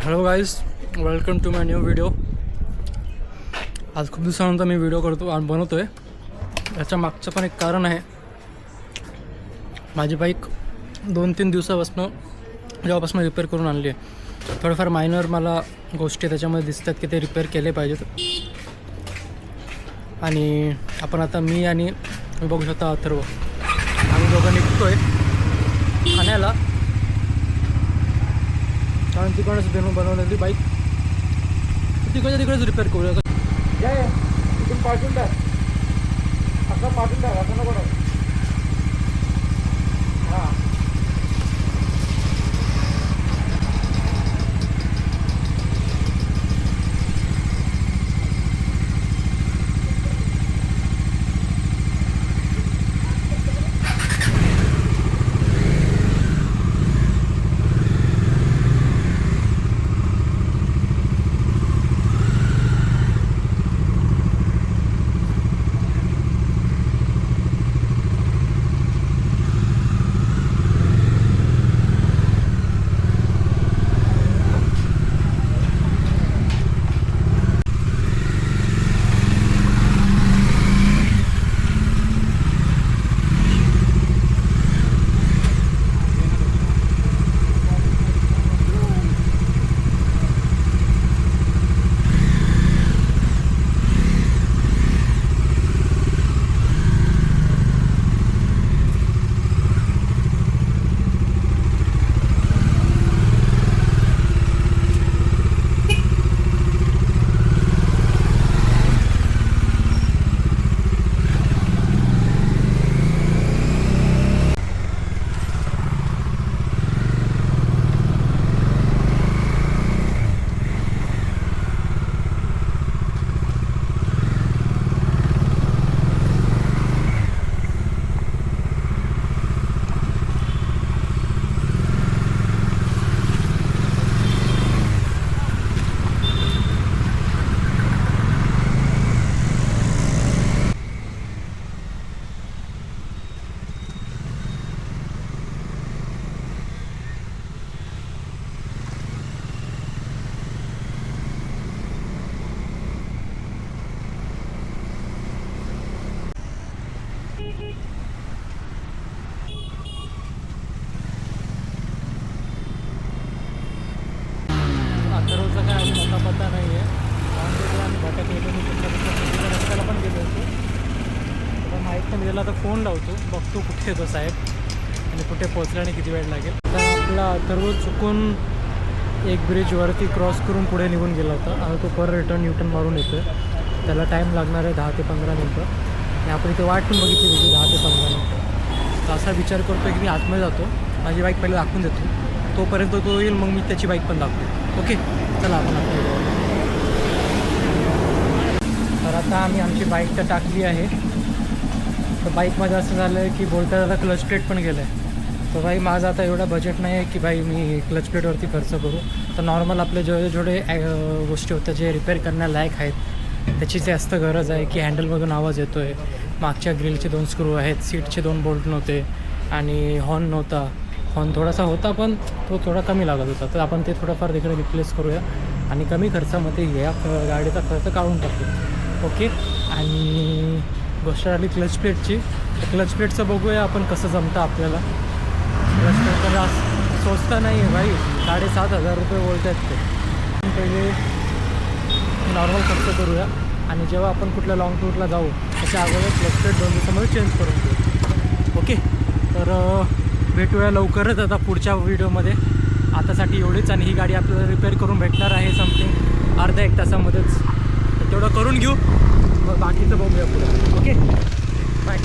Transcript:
Hello guys, welcome to my new video. आज खूप दिवसानंतर मी व्हिडिओ करतो आणि बनवतो आहे. याच्या मागचं पण एक कारण आहे. माझी बाईक 2-3 दिवसापासून जेव्हापासून रिपेअर करून आणली आहे. थोडंफार मायनर मला गोष्टी त्याच्यामध्ये दिसतात की ते रिपेअर केले पाहिजेत. आणि आपण आता मी बघू शकता अथर्व, आम्ही दोघं निघतो आहे ठाण्याला. कारण तिकडूनच बनवलेली बाईक तिकडेच रिपेअर करूया. तिथून पाठवून टाक, असं पाठवून टाक, असं नको. हां, अथर्वचा काय अजून पत्ता नाही आहे. आम्ही भटकलेलो, मी तुमच्या रस्त्याला पण गेलो होतो. तर माहीत नाही, त्याला आता फोन लावतो, बघतो कुठे येतो साहेब आणि कुठे पोचल्याने किती वेळ लागेल. तर आपला अथर्व चुकून एक ब्रिजवरती क्रॉस करून पुढे निघून गेला होता आणि तो परत रिटर्न मारून येतो आहे. त्याला टाईम लागणार आहे 10 ते 15 मिनटं. आणि आपण इथे वाट पण बघितली होती 10 ते 15 मिनटं. तर असा विचार करतो आहे की मी आतमध्ये जातो, माझी बाईक पहिले दाखवून देतो, तोपर्यंत तो येईल, मग मी त्याची बाईक पण दाखवतो. ओके, चला आपण आपल्या जाऊ. तर आता आम्ही आमची बाईक तर टाकली आहे. तर बाईकमध्ये असं झालं आहे की बोलता त्याला क्लच प्लेट पण गेलं आहे. तर बाई माझं आता एवढा बजेट नाही आहे की बाई मी क्लच प्लेटवरती खर्च करू. तर नॉर्मल आपले जेवढे गोष्टी होत्या जे रिपेअर करण्यालायक आहेत त्याची जास्त गरज आहे. की हँडलमधून आवाज येतो आहे, मागच्या ग्रिलचे 2 स्क्रू आहेत, सीटचे 2 बोल्ट नव्हते आणि हॉर्न नव्हता. हॉर्न थोडासा होता पण तो थोडा कमी लागत होता. तर आपण ते थोडंफार तिकडे रिप्लेस करूया आणि कमी खर्चामध्ये या गाडीचा खर्च काढून टाकू. ओके, आणि गोष्ट आली क्लच प्लेटची. क्लच प्लेटचं बघूया आपण कसं जमतं आपल्याला. क्लच प्लेट तर स्वस्त नाही आहे भाई, 7,500 रुपये बोलत आहेत ते. पहिले नॉर्मल खर्च करूया आणि जेव्हा आपण कुठल्या लाँग टूरला जाऊ त्याच्या अगोदर क्लच प्लेट 2 दिवसामध्ये चेंज करून घेऊ. ओके, तर भेटूया लवकरच आता पुढच्या व्हिडिओमध्ये. आतासाठी एवढीच. आणि ही गाडी आपल्याला रिपेअर करून भेटणार आहे समथिंग अर्ध्या 1 तासामध्येच. तर तेवढं करून घेऊ, बाकीचं बघूया पुढे. Okay, bye.